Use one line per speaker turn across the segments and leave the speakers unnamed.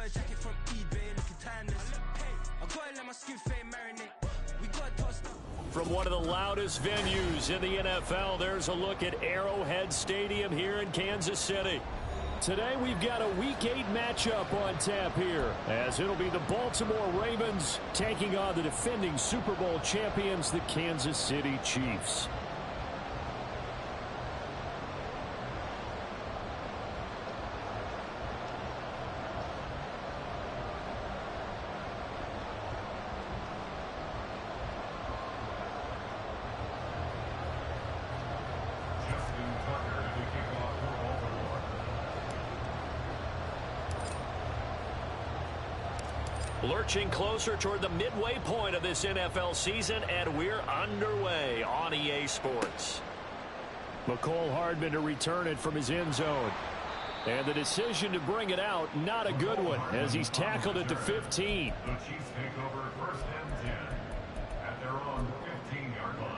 a jacket from eBay, looking timeless. I gotta let my skin fade marinate. We got tossed up.
From one of the loudest venues in the NFL, there's a look at Arrowhead Stadium here in Kansas City. Today we've got a Week 8 matchup on tap here, as it'll be the Baltimore Ravens taking on the defending Super Bowl champions, the Kansas City Chiefs. Lurching closer toward the midway point of this NFL season, and we're underway on EA Sports. McCole Hardman to return it from his end zone. And the decision to bring it out, not a good one, as he's tackled at the 15.
The Chiefs take over first and 10 at their own 15-yard line.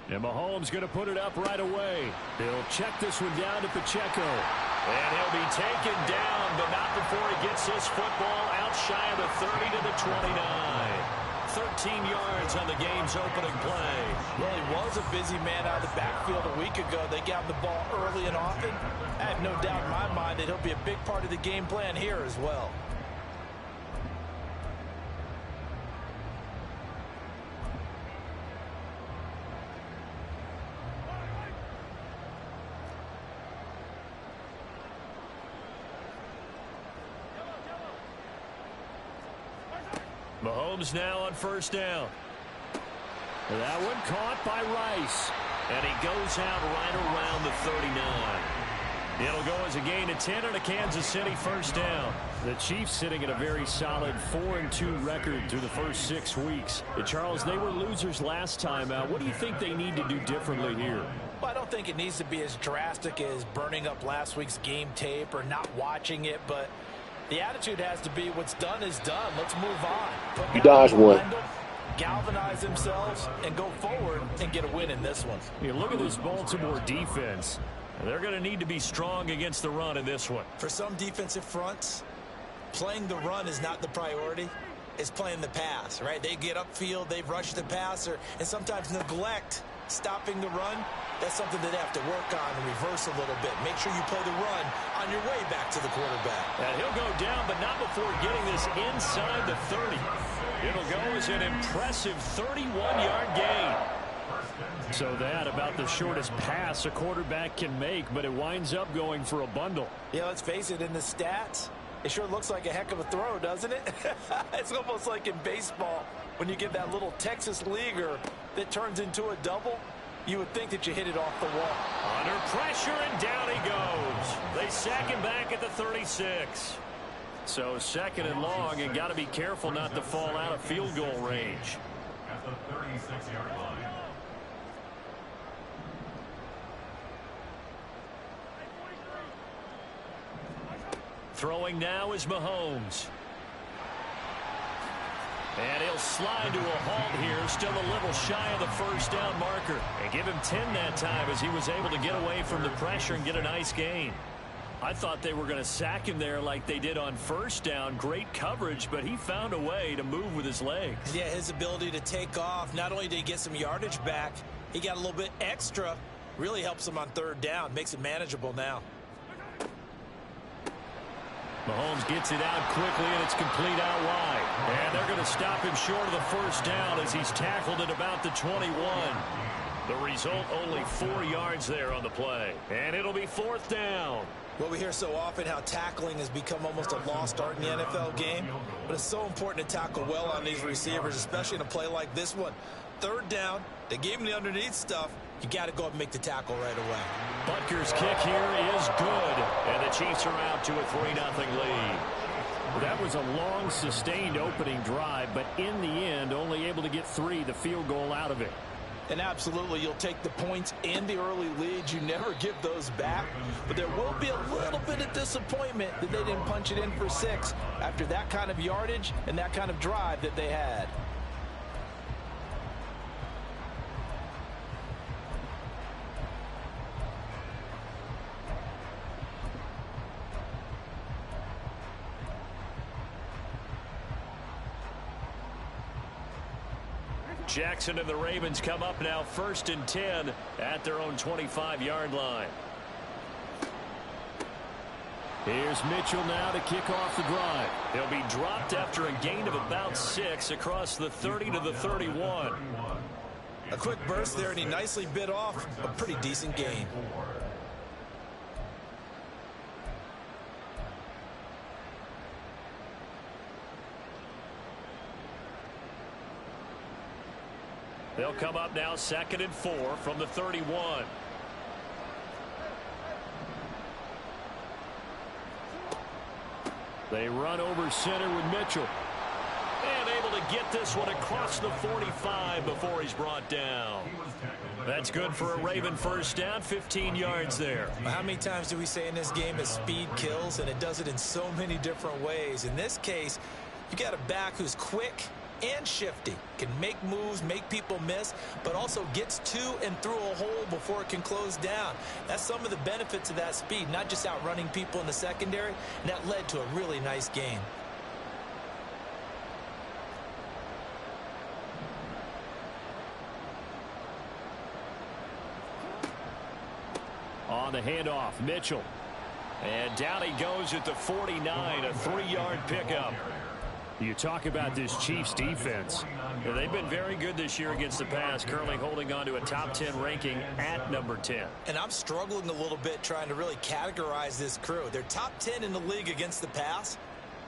And Mahomes going to put it up right away. They'll check this one down to Pacheco. And he'll be taken down, but not before he gets this football out shy of the 30 to the 29. 13 yards on the game's opening play.
Well, he was a busy man out of the backfield a week ago. They got the ball early and often. I have no doubt in my mind that he'll be a big part of the game plan here as well.
Mahomes now on first down. That one caught by Rice. And he goes out right around the 39. It'll go as a gain of 10 and a Kansas City first down. The Chiefs sitting at a very solid 4-2 record through the first 6 weeks. Charles, they were losers last time out. What do you think they need to do differently here?
Well, I don't think it needs to be as drastic as burning up last week's game tape or not watching it, but the attitude has to be what's done is done. Let's move on.
You dodged one.
Galvanize themselves and go forward and get a win in this one.
You look at this Baltimore defense. They're going to need to be strong against the run in this one.
For some defensive fronts, playing the run is not the priority. It's playing the pass, right? They get upfield, they rush the passer, and sometimes neglect stopping the run. That's something that they have to work on and reverse a little bit. Make sure you play the run on your way back to the quarterback.
And he'll go down, but not before getting this inside the 30. It'll go as an impressive 31-yard gain. So that about the shortest pass a quarterback can make, but it winds up going for a bundle.
Yeah, let's face it, in the stats, it sure looks like a heck of a throw, doesn't it? It's almost like in baseball when you get that little Texas leaguer that turns into a double. You would think that you hit it off the wall.
Under pressure, and down he goes. They sack him back at the 36. So second and long, and got to be careful not to fall out of field goal range.
At the 36-yard line.
Throwing now is Mahomes. And he'll slide to a halt here, still a little shy of the first down marker. And give him 10 that time as he was able to get away from the pressure and get a nice gain. I thought they were going to sack him there like they did on first down. Great coverage, but he found a way to move with his legs.
Yeah, his ability to take off, not only did he get some yardage back, he got a little bit extra. Really helps him on third down, makes it manageable now.
Mahomes gets it out quickly, and it's complete out wide. And they're going to stop him short of the first down as he's tackled at about the 21. The result, only 4 yards there on the play. And it'll be fourth down.
Well, we hear so often how tackling has become almost a lost art in the NFL game. But it's so important to tackle well on these receivers, especially in a play like this one. Third down, they gave him the underneath stuff. You got to go up and make the tackle right away.
Butker's kick here is good. And the Chiefs are out to a 3-0 lead. That was a long, sustained opening drive, but in the end, only able to get 3, the field goal out of it.
And absolutely, you'll take the points and the early leads. You never give those back. But there will be a little bit of disappointment that they didn't punch it in for 6 after that kind of yardage and that kind of drive that they had.
Jackson and the Ravens come up now 1st and 10 at their own 25-yard line. Here's Mitchell now to kick off the drive. He'll be dropped after a gain of about 6 across the 30 to the 31.
A quick burst there, and he nicely bit off a pretty decent gain.
They'll come up now 2nd and 4 from the 31. They run over center with Mitchell. And able to get this one across the 45 before he's brought down. That's good for a Raven first down, 15 yards there.
How many times do we say in this game that speed kills, and it does it in so many different ways? In this case, you got a back who's quick and shifty, can make moves, make people miss, but also gets to and through a hole before it can close down. That's some of the benefits of that speed, not just outrunning people in the secondary, and that led to a really nice game.
On the handoff, Mitchell. And down he goes at the 49, a 3-yard pickup. You talk about this Chiefs defense. They've been very good this year against the pass, currently holding on to a top 10 ranking at number 10.
And I'm struggling a little bit trying to really categorize this crew. They're top 10 in the league against the pass,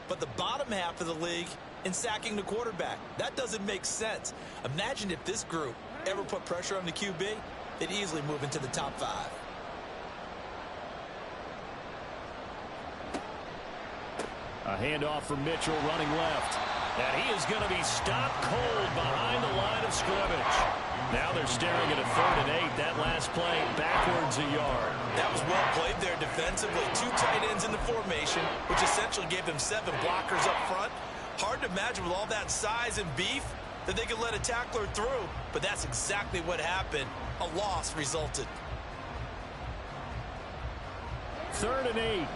but the bottom half of the league in sacking the quarterback. That doesn't make sense. Imagine if this group ever put pressure on the QB, they'd easily move into the top 5.
A handoff from Mitchell running left. And he is going to be stopped cold behind the line of scrimmage. Now they're staring at a 3rd and 8. That last play backwards a yard.
That was well played there defensively. 2 tight ends in the formation, which essentially gave them 7 blockers up front. Hard to imagine with all that size and beef that they could let a tackler through, but that's exactly what happened. A loss resulted.
3rd and 8.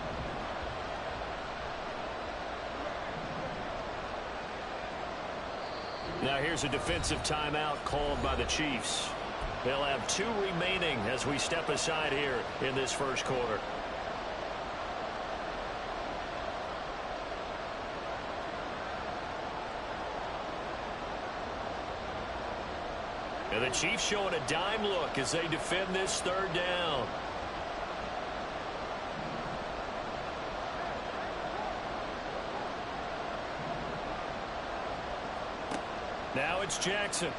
Now here's a defensive timeout called by the Chiefs. They'll have 2 remaining as we step aside here in this first quarter. And the Chiefs showing a dime look as they defend this 3rd down. Now it's Jackson.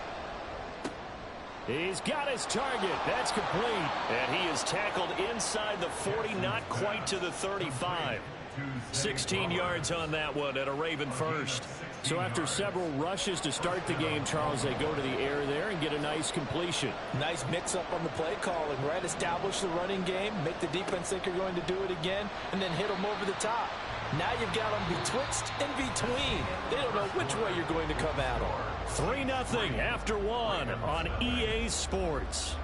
He's got his target. That's complete. And he is tackled inside the 40, not quite to the 35. 16 yards on that one and a Raven first. So after several rushes to start the game, Charles, they go to the air there and get a nice completion.
Nice mix-up on the play calling, right? Establish the running game, make the defense think you're going to do it again, and then hit them over the top. Now you've got them betwixt and between. They don't know which way you're going to come at them.
3-0 after 1 on EA Sports.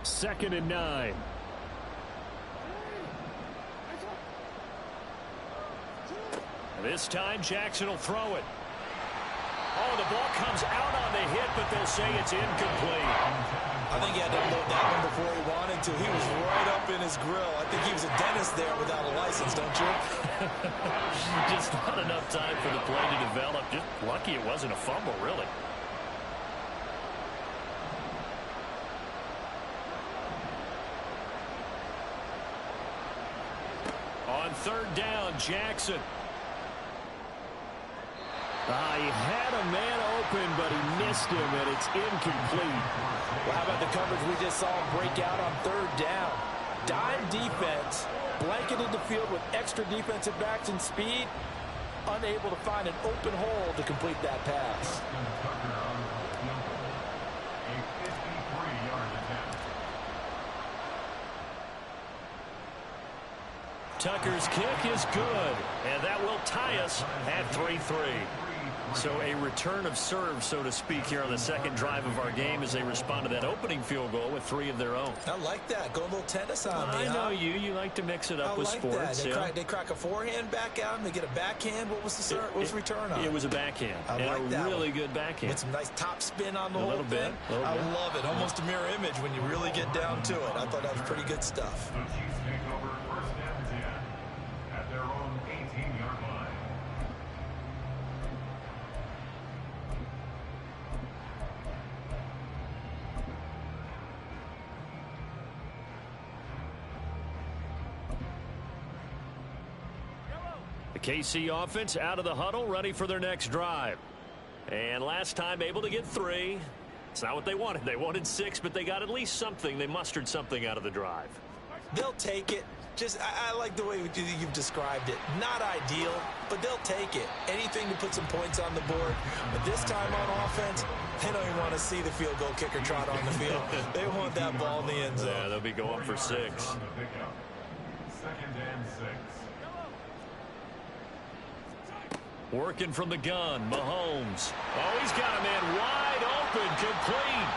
Second and 9. This time Jackson will throw it. Oh, the ball comes out on the hit, but they'll say it's incomplete.
I think he had to unload that one before he wanted to. He was right up in his grill. I think he was a dentist there without a license, don't you?
Just not enough time for the play to develop. Just lucky it wasn't a fumble, really. On 3rd down, Jackson. He had a man open, but he missed him, and it's incomplete.
Well, how about the coverage we just saw him break out on third down? Dime defense, blanketed the field with extra defensive backs and speed, unable to find an open hole to complete that pass.
Tucker's kick is good, and that will tie us at 3-3. So a return of serve, so to speak, here on the second drive of our game as they respond to that opening field goal with 3 of their own.
I like that. Go a little tennis on me.
I know you. You like to mix it up with sports.
That. They crack a forehand back out and they get a backhand. What was the return on?
It was a backhand.
I like that.
Really good backhand.
With some nice top spin on the whole
little
thing.
bit.
I love it. Almost a mirror image when you really get down to it. I thought that was pretty good stuff.
The Chiefs take over first and 10 at their own 18-yard line.
The KC offense out of the huddle, ready for their next drive. And last time able to get 3. It's not what they wanted. They wanted 6, but they got at least something. They mustered something out of the drive.
They'll take it. I like the way you've described it. Not ideal, but they'll take it. Anything to put some points on the board. But this time on offense, they don't even want to see the field goal kicker trot on the field. They want that ball in the end zone.
Yeah, they'll be going for 6.
Second and 6.
Working from the gun, Mahomes. Oh, he's got a man wide open, complete.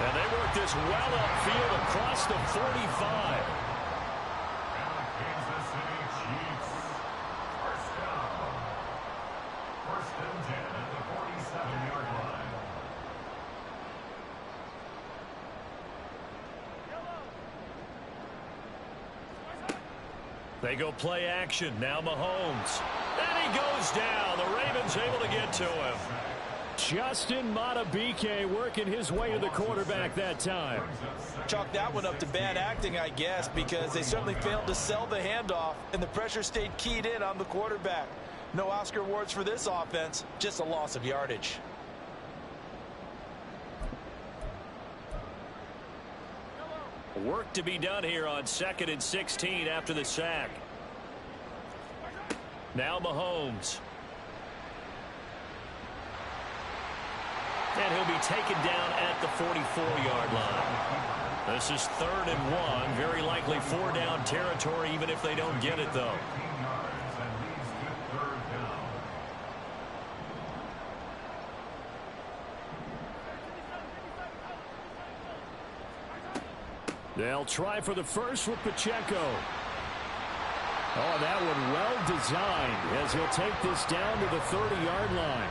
And they work this well upfield across the 45.
Kansas City Chiefs. First down. First and 10 at the 47-yard line.
They go play action. Now Mahomes. And he goes down. The Ravens able to get to him. Justin Madubuike working his way to the quarterback that time.
Chalk that one up to bad acting, I guess, because they certainly failed to sell the handoff, and the pressure stayed keyed in on the quarterback. No Oscar awards for this offense, just a loss of yardage.
Work to be done here on 2nd and 16 after the sack. Now Mahomes. And he'll be taken down at the 44-yard line. This is 3rd and 1. Very likely 4-down territory, even if they don't get it, though.
15 yards and leads to 3rd down.
They'll try for the first with Pacheco. Oh, that one well designed as he'll take this down to the 30-yard line.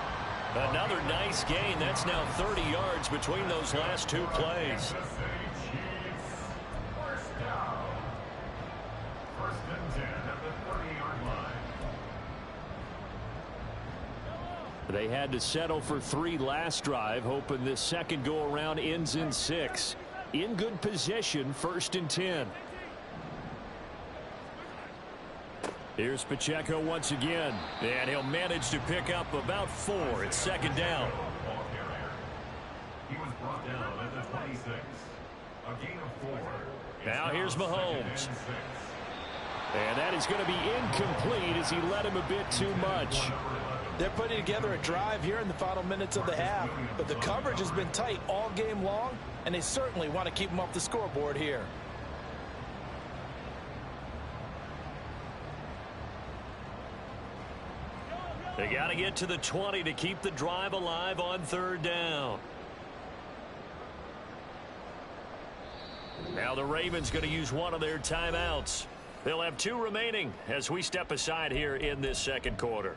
Another nice gain. That's now 30 yards between those last 2 plays.
Kansas City Chiefs. First down. First and 10 at the 30-yard line.
They had to settle for 3 last drive, hoping this second go-around ends in 6. In good position, 1st and 10. Here's Pacheco once again, and he'll manage to pick up about 4. It's 2nd down.
Ball carrier. He was brought down at the 26. A gain of 4. It's
Now here's
2nd
Mahomes.
and 6.
And that is going to be incomplete as he led him a bit too much.
They're putting together a drive here in the final minutes of the half, but the coverage has been tight all game long, and they certainly want to keep them off the scoreboard here.
They got to get to the 20 to keep the drive alive on 3rd down. Now the Ravens going to use one of their timeouts. They'll have 2 remaining as we step aside here in this second quarter.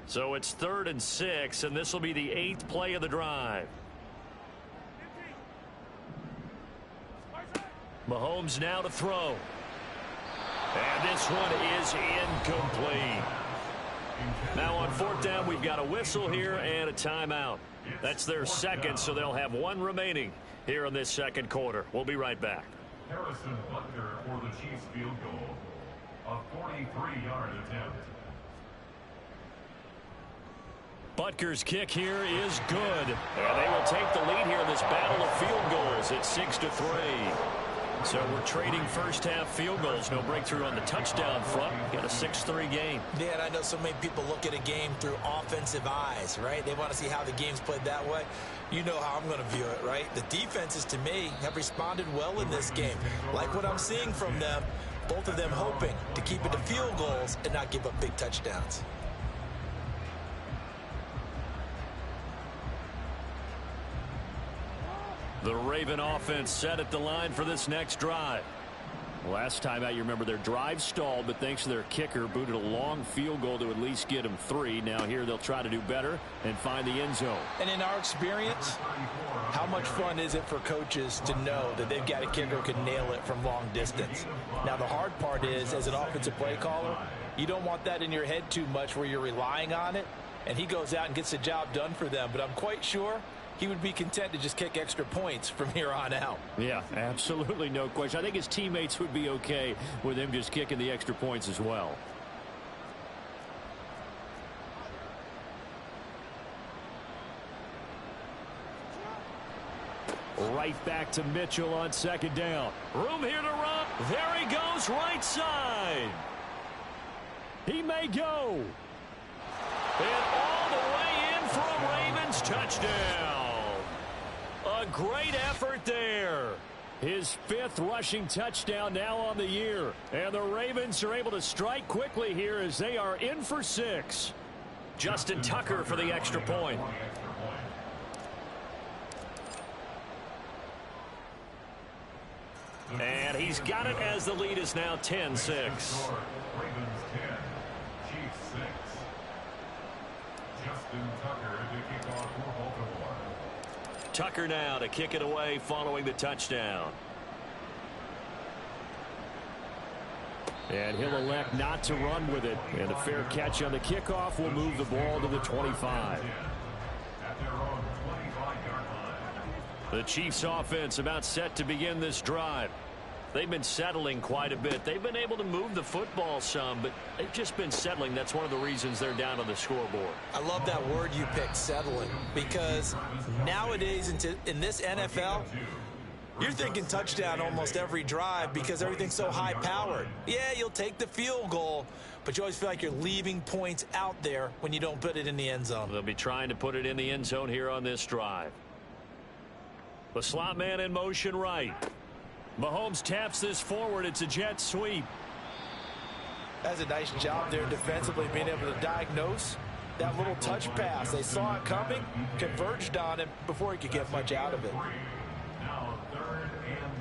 So it's 3rd and 6, and this will be the 8th play of the drive. Mahomes now to throw. And this one is incomplete. Now on fourth down, we've got a whistle here and a timeout. That's their second, so they'll have one remaining here in this second quarter. We'll be right back.
Harrison Butker for the Chiefs field goal. A 43-yard attempt.
Butker's kick here is good. And they will take the lead here in this battle of field goals at 6-3. So we're trading first half field goals. No breakthrough on the touchdown front. Got a 6-3 game.
Yeah, and I know so many people look at a game through offensive eyes, right? They want to see how the game's played that way. You know how I'm going to view it, right? The defenses, to me, have responded well in this game. Like what I'm seeing from them, both of them hoping to keep it to field goals and not give up big touchdowns.
The Raven offense set at the line for this next drive. Last time out, you remember their drive stalled, but thanks to their kicker, booted a long field goal to at least get them 3. Now here they'll try to do better and find the end zone.
And in our experience, how much fun is it for coaches to know that they've got a kicker who can nail it from long distance? Now the hard part is, as an offensive play caller, you don't want that in your head too much where you're relying on it, and he goes out and gets the job done for them. But I'm quite sure he would be content to just kick extra points from here on out.
Yeah, absolutely no question. I think his teammates would be okay with him just kicking the extra points as well. Right back to Mitchell on second down. Room here to run. There he goes, right side. He may go. And all the way in for a Ravens touchdown. A great effort there. His 5th rushing touchdown now on the year. And the Ravens are able to strike quickly here as they are in for 6. Justin Tucker for the extra point. And he's got it as the lead is now 10-6.
Ravens 10, Chiefs 6. Justin Tucker to kick off for Baltimore.
Tucker now to kick it away following the touchdown. And he'll elect not to run with it. And a fair catch on the kickoff will move the ball to the 25.
At their own 25-yard line.
The Chiefs offense about set to begin this drive. They've been settling quite a bit. They've been able to move the football some, but they've just been settling. That's one of the reasons they're down on the scoreboard.
I love that word you picked, settling, because nowadays in this NFL, you're thinking touchdown almost every drive because everything's so high-powered. Yeah, you'll take the field goal, but you always feel like you're leaving points out there when you don't put it in the end zone.
They'll be trying to put it in the end zone here on this drive. The slot man in motion right. Mahomes taps this forward. It's a jet sweep.
That's a nice job there defensively, being able to diagnose that little touch pass. They saw it coming, converged on him before he could get much out of it.
Now 3rd and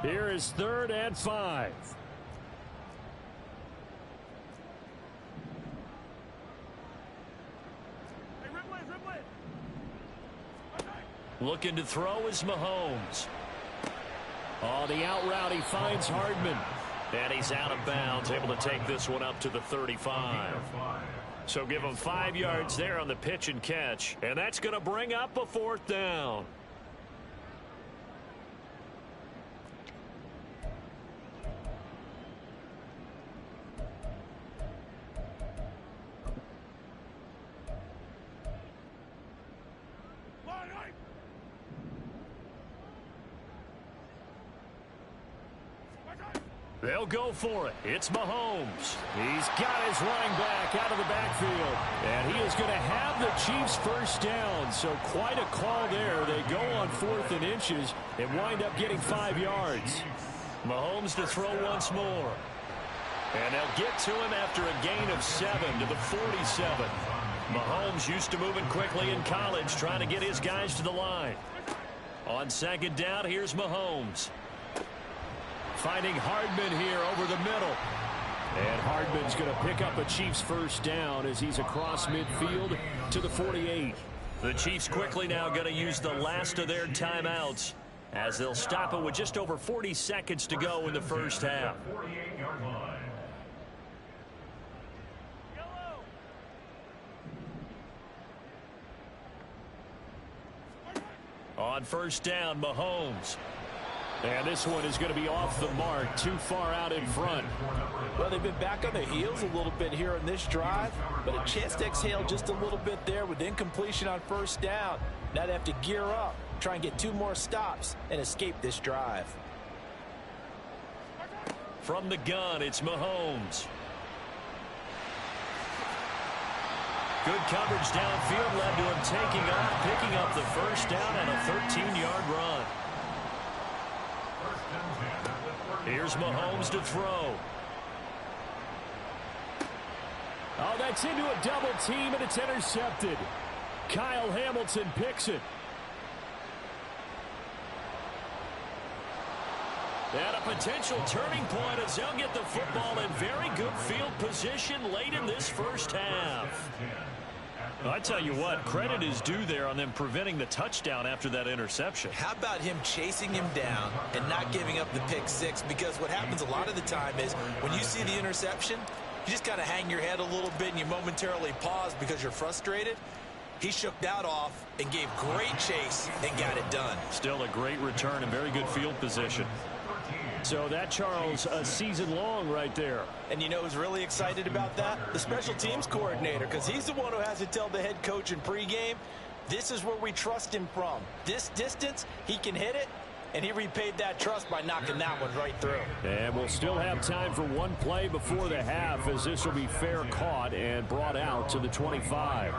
5.
Here is 3rd and 5. Looking to throw is Mahomes. On the out route, he finds Hardman. And he's out of bounds, able to take this one up to the 35. So give him 5 yards there on the pitch and catch. And that's going to bring up a 4th down. They'll go for it. It's Mahomes. He's got his running back out of the backfield. And he is going to have the Chiefs first down. So quite a call there. They go on 4th and inches and wind up getting 5 yards. Mahomes to throw once more. And they'll get to him after a gain of 7 to the 47. Mahomes used to moving quickly in college, trying to get his guys to the line. On second down, here's Mahomes. Finding Hardman here over the middle. And Hardman's going to pick up a Chiefs first down as he's across midfield to the 48. The Chiefs quickly now going to use the last of their timeouts. as they'll stop it with just over 40 seconds to go in the first half.
48-yard line.
On first down, Mahomes. And this one is going to be off the mark, too far out in front.
Well, they've been back on their heels a little bit here in this drive, but a chance to exhale just a little bit there with incompletion on first down. Now they have to gear up, try and get 2 more stops, and escape this drive.
From the gun, it's Mahomes. Good coverage downfield led to him taking off, picking up the first down on a 13-yard run. Here's Mahomes to throw.
Oh, that's into a double team, and it's intercepted. Kyle Hamilton picks it.
And a potential turning point as they'll get the football in very good field position late in this first half.
I tell you what, credit is due there on them preventing the touchdown after that interception.
How about him chasing him down and not giving up the pick six? Because what happens a lot of the time is when you see the interception, you just kind of hang your head a little bit and you momentarily pause because you're frustrated. He shook that off and gave great chase and got it done.
Still a great return and very good field position. So that, Charles, a season long right there.
And you know who's really excited about that? The special teams coordinator, because he's the one who has to tell the head coach in pregame, this is where we trust him from. This distance, he can hit it, and he repaid that trust by knocking that one right through.
And we'll still have time for one play before the half, as this will be fair caught and brought out to the 25.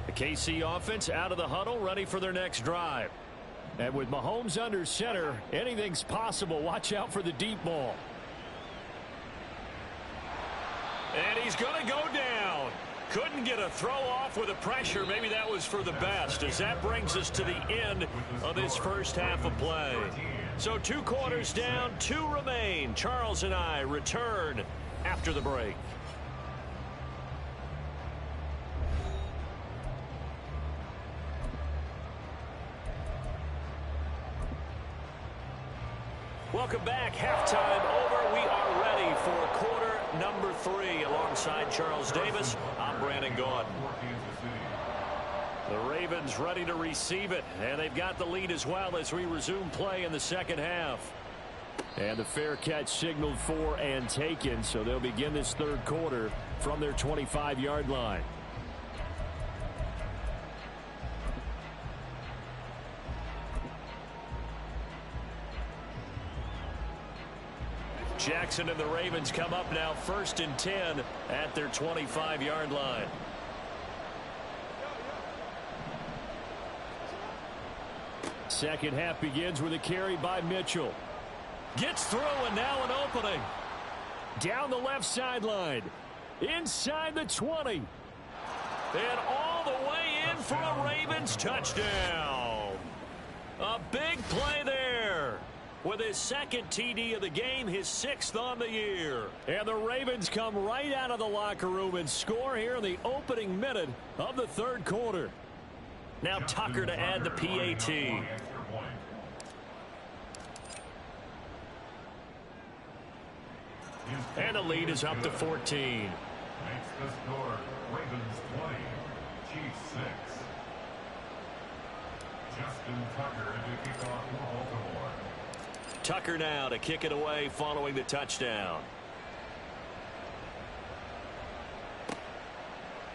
The KC offense out of the huddle, ready for their next drive. And with Mahomes under center, anything's possible. Watch out for the deep ball.
And he's going to go down. Couldn't get a throw off with the pressure. Maybe that was for the best, as that brings us to the end of this first half of play. So 2 quarters down, 2 remain. Charles and I return after the break. Welcome back. Halftime over. We are ready for quarter number 3. Alongside Charles Davis, I'm Brandon Gordon. The Ravens ready to receive it, and they've got the lead as well as we resume play in the second half.
And the fair catch signaled for and taken, so they'll begin this third quarter from their 25-yard line.
Jackson and the Ravens come up now 1st and 10 at their 25-yard line.
Second half begins with a carry by Mitchell. Gets through, and now an opening. Down the left sideline. Inside the 20.
And all the way in for a Ravens touchdown. A big play there. With his 2nd TD of the game, his 6th on the year.
And the Ravens come right out of the locker room and score here in the opening minute of the third quarter.
Now Tucker to add the PAT. And the lead is up to 14.
Makes the score Ravens 20, Chiefs 6. Justin Tucker to kick off for Baltimore.
Tucker now to kick it away following the touchdown.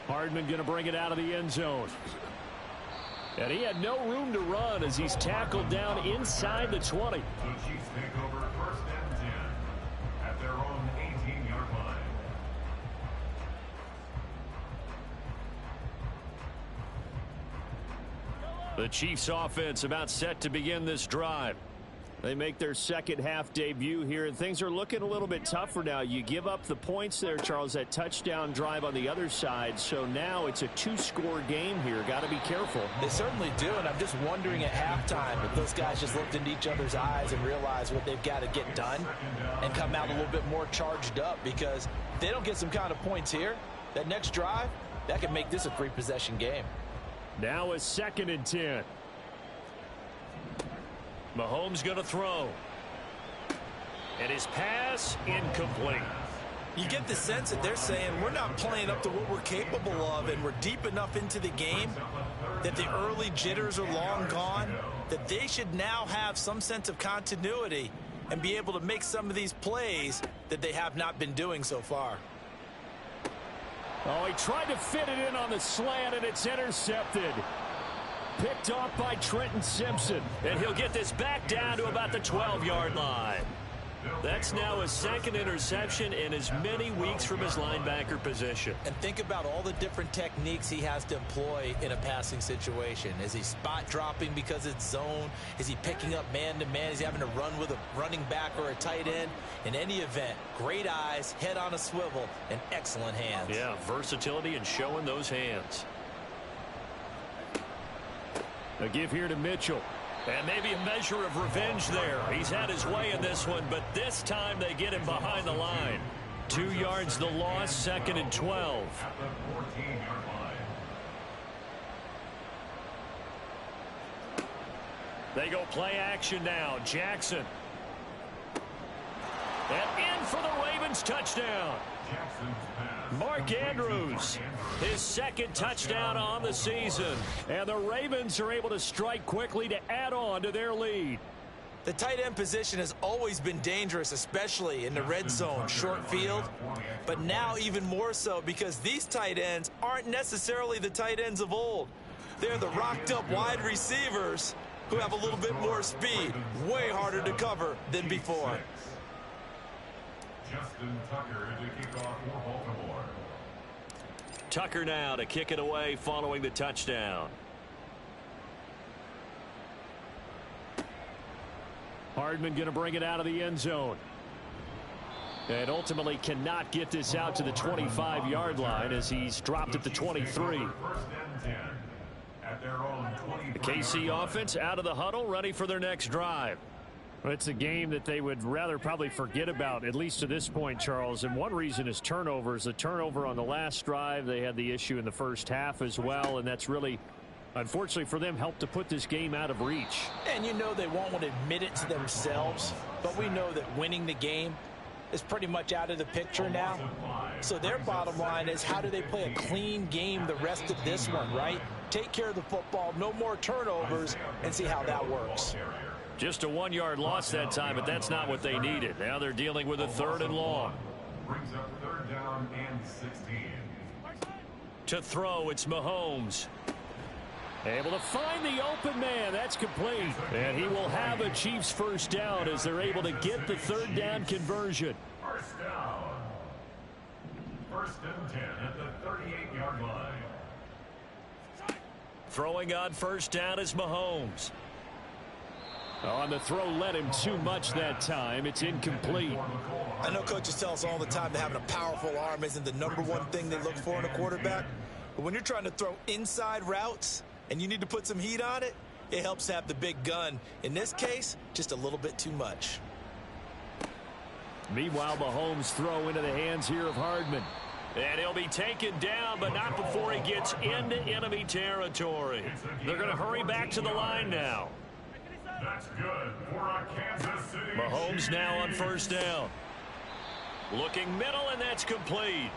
Hardman going to bring it out of the end zone. And he had no room to run as he's tackled down inside the 20.
The Chiefs take over 1st and 10 at their own 18-yard line.
The Chiefs offense about set to begin this drive. They make their second half debut here, and things are looking a little bit tougher now. You give up the points there, Charles, that touchdown drive on the other side. So now it's a 2-score game here. Got to be careful.
They certainly do, and I'm just wondering at halftime if those guys just looked into each other's eyes and realized what they've got to get done and come out a little bit more charged up, because if they don't get some kind of points here, that next drive, that could make this a 3-possession game.
Now a 2nd and 10. Mahomes going to throw. And his pass incomplete.
You get the sense that they're saying we're not playing up to what we're capable of, and we're deep enough into the game that the early jitters are long gone, that they should now have some sense of continuity and be able to make some of these plays that they have not been doing so far.
Oh, he tried to fit it in on the slant, and it's intercepted. Picked off by Trenton Simpson. And he'll get this back down to about the 12-yard line. That's now his second interception in as many weeks from his linebacker position.
And think about all the different techniques he has to employ in a passing situation. Is he spot dropping because it's zone? Is he picking up man-to-man? Is he having to run with a running back or a tight end? In any event, great eyes, head on a swivel, and excellent hands.
Yeah, versatility and showing those hands. A give here to Mitchell. And maybe a measure of revenge there. He's had his way in this one, but this time they get him behind the line. 2 yards the loss, 2nd and 12.
At the 14-yard line.
They go play action now. Jackson. And in for the Ravens touchdown. Mark Andrews, his second touchdown on the season. And the Ravens are able to strike quickly to add on to their lead.
The tight end position has always been dangerous, especially in the red zone, short field. But now even more so because these tight ends aren't necessarily the tight ends of old. They're the rocked-up wide receivers who have a little bit more speed, way harder to cover than before.
Justin Tucker to kick off for Baltimore.
Tucker now to kick it away following the touchdown. Hardman going to bring it out of the end zone. And ultimately cannot get this out to the 25-yard line as he's dropped at the 23.
First and 10 at their own 20.
The KC offense out of the huddle, ready for their next drive. Well, it's a game that they would rather probably forget about, at least to this point, Charles. And one reason is turnovers. A turnover on the last drive. They had the issue in the first half as well, and that's really, unfortunately for them, helped to put this game out of reach.
And you know they won't want to admit it to themselves, but we know that winning the game is pretty much out of the picture now. So their bottom line is, how do they play a clean game the rest of this one, right? Take care of the football, no more turnovers, and see how that works.
Just a 1-yard loss that time, but that's not what they needed. Now they're dealing with a 3rd and long.
Brings up 3rd down and 16.
To throw, it's Mahomes. Able to find the open man. That's complete. And he will have a Chiefs first down as they're able to get the 3rd down conversion.
First down. 1st and 10 at the 38-yard line.
Throwing on 1st down is Mahomes. On the throw, led him too much that time. It's incomplete.
I know coaches tell us all the time that having a powerful arm isn't the #1 thing they look for in a quarterback. But when you're trying to throw inside routes and you need to put some heat on it, it helps have the big gun. In this case, just a little bit too much.
Meanwhile, Mahomes' throw into the hands here of Hardman. And he'll be taken down, but not before he gets into enemy territory. They're going to hurry back to the line now.
That's good for a Kansas City.
Mahomes now on 1st down. Looking middle, and that's complete.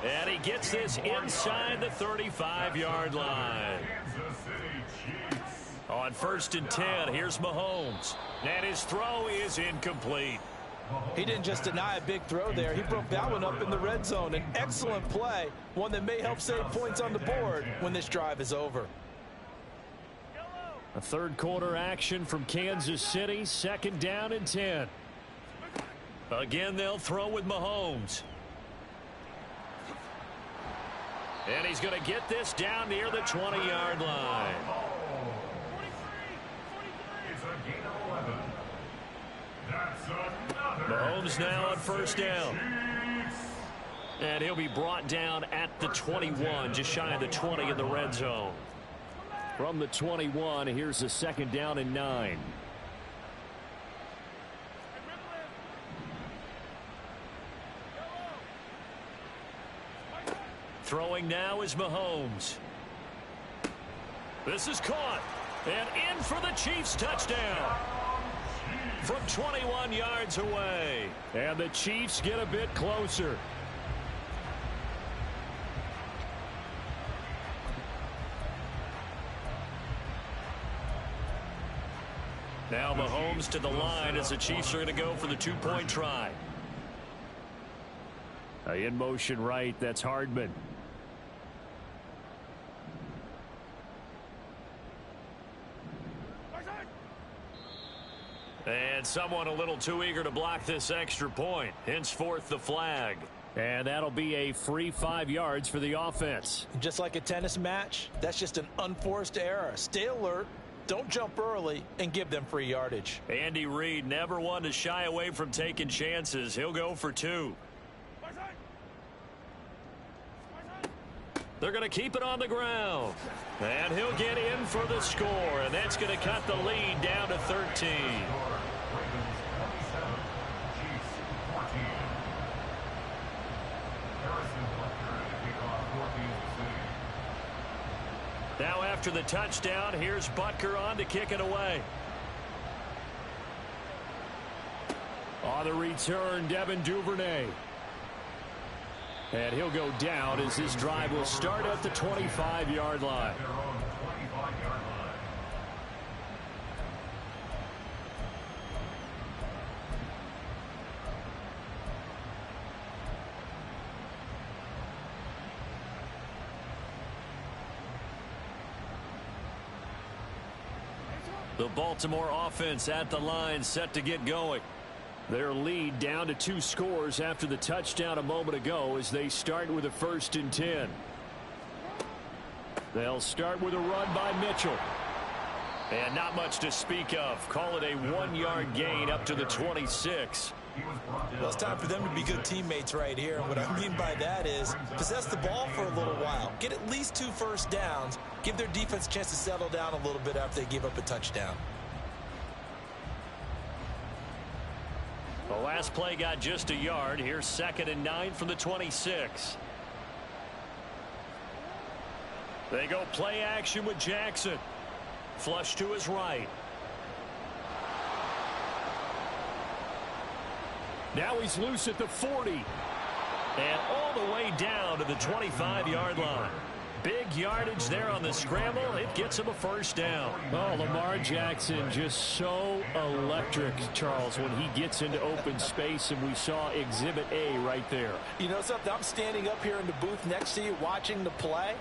And he gets this inside the 35-yard line.
Kansas City Chiefs.
On 1st and 10, here's Mahomes. And his throw is incomplete.
He didn't just deny a big throw there. He broke that one up in the red zone. An excellent play, one that may help save points on the board when this drive is over.
A 3rd quarter action from Kansas City, 2nd down and 10. Again, they'll throw with Mahomes. And he's going to get this down near the 20-yard line.
It's a gain of 11. That's another.
Mahomes now on 1st down. And he'll be brought down at the 21, just shy of the 20 in the red zone. From the 21, here's a 2nd down and 9. Throwing now is Mahomes. This is caught.
And in for the Chiefs touchdown. From 21 yards away.
And the Chiefs get a bit closer.
Now Mahomes to the line as the Chiefs are going to go for the two-point try.
In motion right, that's Hardman.
And someone a little too eager to block this extra point. Henceforth the flag.
And that'll be a free 5 yards for the offense.
Just like a tennis match, that's just an unforced error. Stay alert, don't jump early, and give them free yardage.
Andy Reid never one to shy away from taking chances. He'll go for 2. They're going to keep it on the ground. And he'll get in for the score. And that's going to cut the lead down to 13. Now after the touchdown, here's Butker on to kick it away.
On the return, Devin Duvernay. And he'll go down as this drive will start at the 25-yard line.
The Baltimore offense at the line, set to get going.
Their lead down to 2 scores after the touchdown a moment ago as they start with a 1st and 10. They'll start with a run by Mitchell.
And not much to speak of. Call it a 1-yard gain up to the 26.
Well, it's time for them to be good teammates right here. And what I mean by that is possess the ball for a little while. Get at least 2 first downs. Give their defense a chance to settle down a little bit after they give up a touchdown.
The last play got just a yard. Here's 2nd and 9 from the 26. They go play action with Jackson. Flush to his right.
Now he's loose at the 40.
And all the way down to the 25-yard line. Big yardage there on the scramble. It gets him a 1st down.
Oh, Lamar Jackson just so electric, Charles, when he gets into open space, and we saw Exhibit A right there.
You know something? I'm standing up here in the booth next to you watching the play.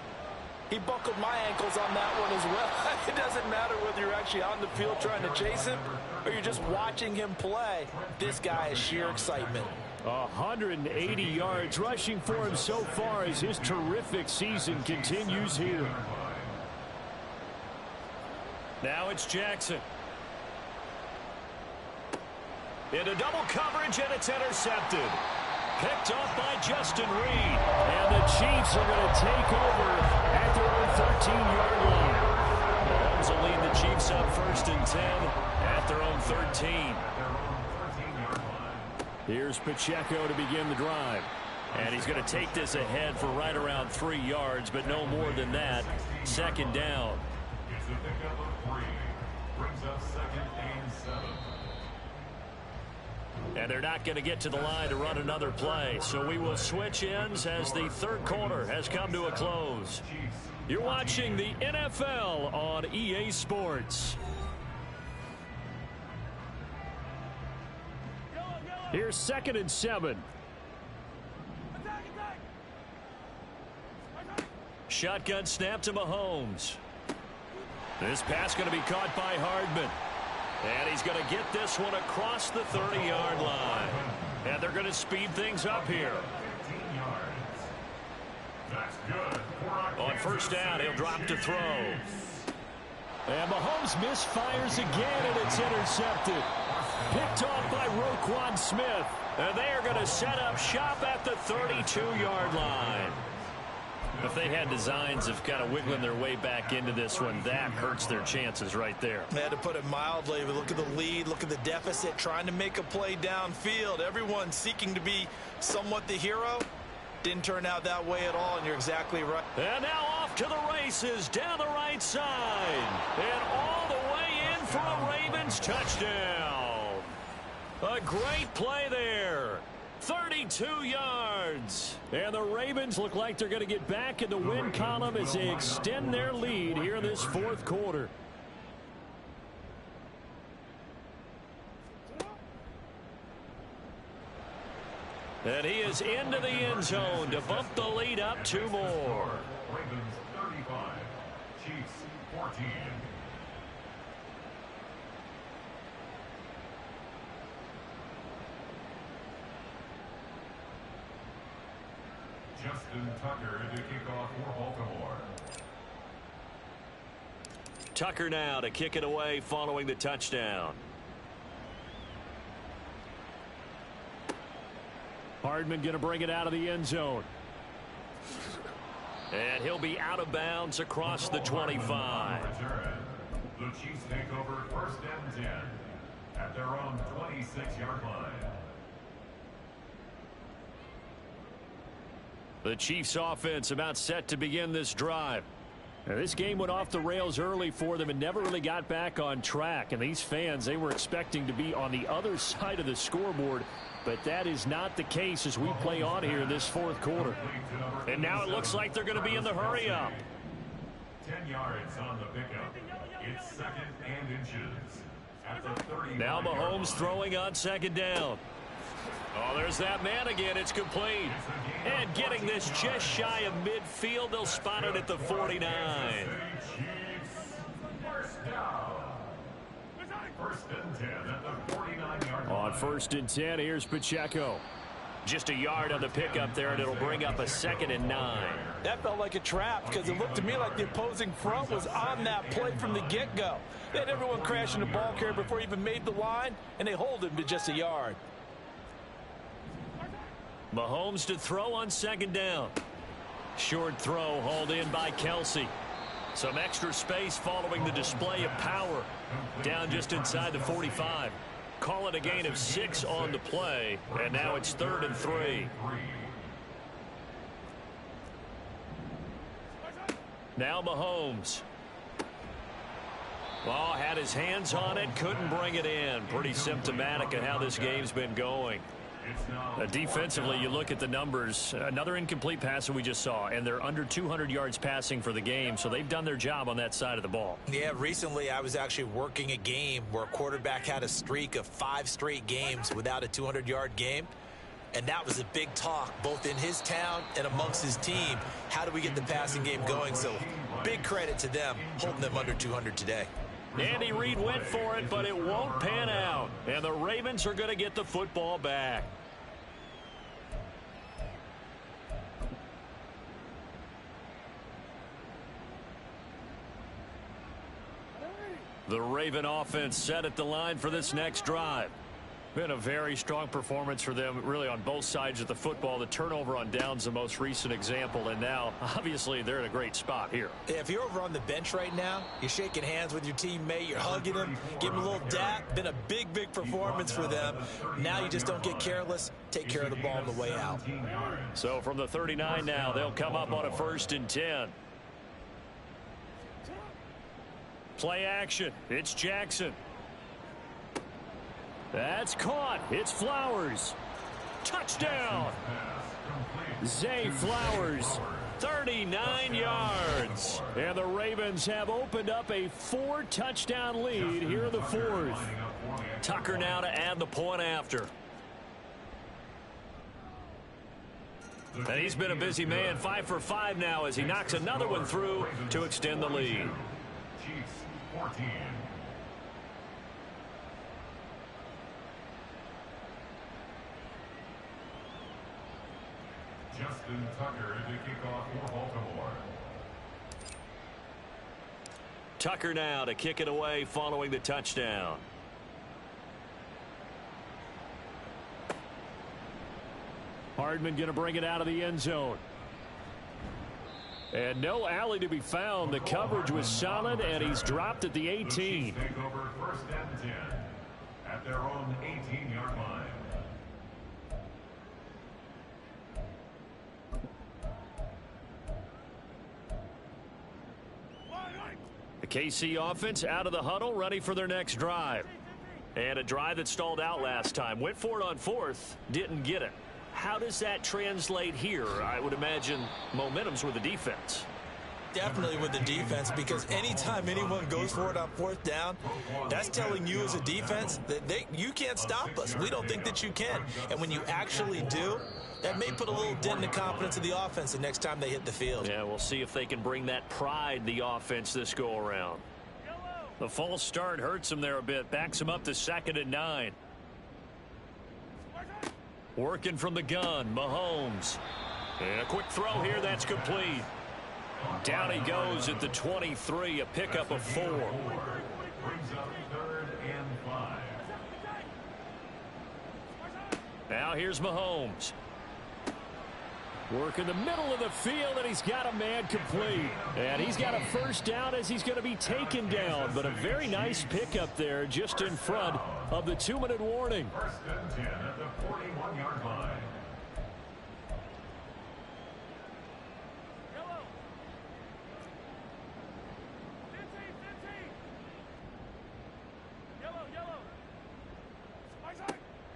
He buckled my ankles on that one as well. It doesn't matter whether you're actually on the field trying to chase him or you're just watching him play. This guy is sheer excitement.
180 yards rushing for him so far as his terrific season continues here.
Now it's Jackson. Into double coverage, and it's intercepted. Picked off by Justin Reed.
And the Chiefs are going to take over at their own 13-yard line.
Mahomes will lead the Chiefs up 1st and 10 at their own 13.
Here's Pacheco to begin the drive.
And he's going to take this ahead for right around 3 yards, but no more than that. 2nd down.
It's a pickup of 3. Brings up 2nd and 7.
And they're not going to get to the line to run another play. So we will switch ends as the 3rd quarter has come to a close. You're watching the NFL on EA Sports.
Here's 2nd and 7.
Shotgun snap to Mahomes. This pass going to be caught by Hardman. And he's going to get this one across the 30-yard line. And they're going to speed things up here.
15 yards. That's good.
On 1st down, he'll drop to throw.
And Mahomes misfires again, and it's intercepted. Picked off by Roquan Smith.
And they are going to set up shop at the 32-yard line. If they had designs of kind of wiggling their way back into this one, that hurts their chances right there.
They had to put it mildly, but look at the lead, look at the deficit, trying to make a play downfield. Everyone seeking to be somewhat the hero. Didn't turn out that way at all, and you're exactly right.
And now off to the races down the right side. And all Ravens touchdown. A great play there. 32 yards. And the Ravens look like they're going to get back in the win column as they extend their lead here in this fourth quarter. And he is into the end zone to bump the lead up 2 more.
Ravens 35, Chiefs 14. Justin Tucker to kick off for Baltimore.
Tucker now to kick it away following the touchdown.
Hardman going to bring it out of the end zone.
And he'll be out of bounds across the 25.
The Chiefs take over 1st and 10 at their own 26-yard line.
The Chiefs offense about set to begin this drive.
Now, this game went off the rails early for them and never really got back on track. And these fans, they were expecting to be on the other side of the scoreboard. But that is not the case as we play on here in this fourth quarter.
And now it looks like they're going to be in the hurry up.
10 yards on the pickup. It's 2nd and inches. At the 30.
Now Mahomes throwing on 2nd down. Oh, there's that man again. It's complete. And getting this just shy of midfield. They'll spot it at the 49.
First down. 1st and 10 at the 49-yard line.
On 1st and 10, here's Pacheco.
Just a yard on the pickup there, and it'll bring up a 2nd and 9.
That felt like a trap because it looked to me like the opposing front was on that play from the get-go. They had everyone crashing the ball carrier before he even made the line, and they hold him to just a yard.
Mahomes to throw on 2nd down. Short throw hauled in by Kelsey. Some extra space following the display of power. Down just inside the 45. Call it a gain of 6 on the play. And now it's 3rd and 3. Now Mahomes. Well, had his hands on it, couldn't bring it in. Pretty symptomatic of how this game's been going.
Defensively, you look at the numbers. Another incomplete pass that we just saw, and they're under 200 yards passing for the game, so they've done their job on that side of the ball.
Yeah, recently I was actually working a game where a quarterback had a streak of 5 straight games without a 200-yard game, and that was a big talk both in his town and amongst his team. How do we get the passing game going? So big credit to them holding them under 200 today.
Andy Reid went for it, but it won't pan out. And the Ravens are going to get the football back. The Raven offense set at the line for this next drive.
Been a very strong performance for them, really, on both sides of the football. The turnover on downs, the most recent example, and now, obviously, they're in a great spot here.
Yeah, if you're over on the bench right now, you're shaking hands with your teammate, you're hugging him, give him a little dap. Been a big, big performance for them. Now you just don't get careless. Take care of the ball on the way out.
So from the 39 now, they'll come up on a 1st and 10. Play action. It's Jackson. That's caught. It's Flowers. Touchdown. Zay Flowers. 39 yards.
And the Ravens have opened up a 4-touchdown lead here in the fourth.
Tucker now to add the point after. And he's been a busy man. 5 for 5 now as he knocks another one through to extend the lead.
Chiefs 14. Justin Tucker to kick off for Baltimore.
Tucker now to kick it away following the touchdown.
Hardman going to bring it out of the end zone. And no alley to be found. The coverage was solid, and he's dropped at the 18.
The Chiefs take over 1st and 10 at their own 18-yard line.
The
KC offense out of the huddle, ready for their next drive. And a drive that stalled out last time. Went for it on fourth, didn't get it. How does that translate here? I would imagine momentum's with the defense.
Definitely with the defense, because anytime anyone goes for it on fourth down, that's telling you as a defense that you can't stop us. We don't think that you can. And when you actually do, that may put a little dent in the confidence of the offense the next time they hit the field.
Yeah, we'll see if they can bring that pride, the offense, this go-around. The false start hurts him there a bit. Backs him up to 2nd and 9. Working from the gun, Mahomes. And a quick throw here, that's complete. Down he goes at the 23, a pickup of 4.
Brings up 3rd and 5.
Now here's Mahomes. Work in the middle of the field, and he's got a man complete. And he's got a first down as he's going to be taken down. But a very nice pickup there just in front of the 2-minute warning.
1st and 10 at the 41-yard line.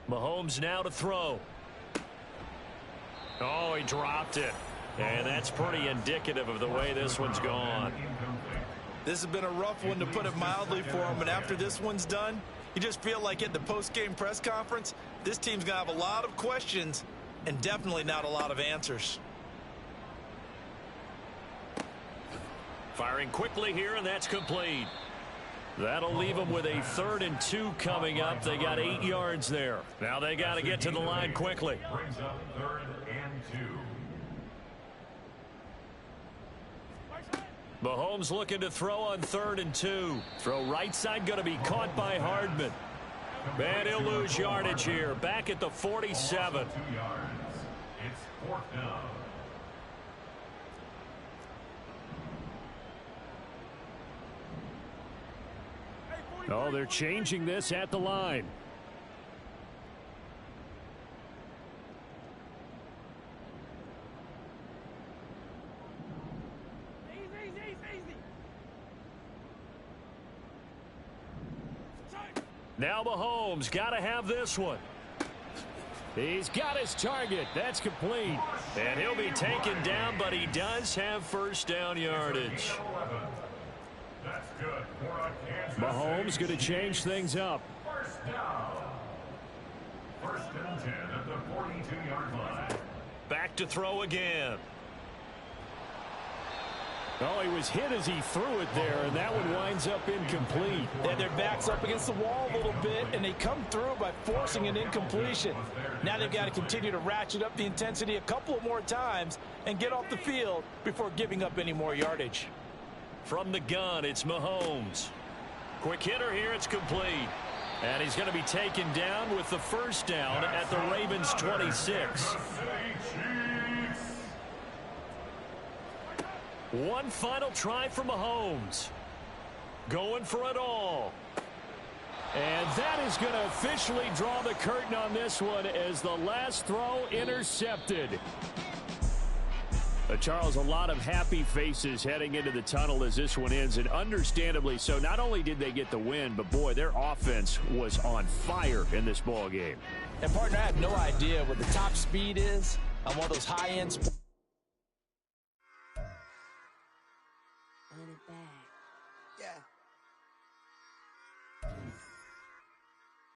Mahomes now to throw. Oh, he dropped it. And that's pretty indicative of the way this one's gone.
This has been a rough one, to put it mildly, for him. And after this one's done, you just feel like at the post-game press conference, this team's going to have a lot of questions and definitely not a lot of answers.
Firing quickly here, and that's complete. That'll leave them with a 3rd and 2 coming up. They got 8 yards there. Now they got to get to the line quickly.
Brings up 3rd and 2.
Mahomes looking to throw on 3rd and 2. Throw right side, going to be caught by Hardman. And he'll lose yardage here. Back at the 47.
2 yards. It's 4th down.
Oh, they're changing this at the line. Now Mahomes got to have this one. He's got his target. That's complete. And he'll be taken down, but he does have first down yardage.
That's good for a Kansas
Mahomes going to change things up.
1st down. 1st and 10 at the 42-yard line.
Back to throw again. Oh, he was hit as he threw it there, and that one winds up incomplete.
They had their backs up against the wall a little bit, and they come through by forcing an incompletion. Now they've got to continue to ratchet up the intensity a couple of more times and get off the field before giving up any more yardage.
From the gun, it's Mahomes. Quick hitter here, it's complete. And he's going to be taken down with the first down at the Ravens' 26. One final try for Mahomes. Going for it all. And that is going to officially draw the curtain on this one as the last throw intercepted. Charles, a lot of happy faces heading into the tunnel as this one ends, and understandably so. Not only did they get the win, but boy, their offense was on fire in this ball game.
And partner, I have no idea what the top speed is on one of those high-end sports.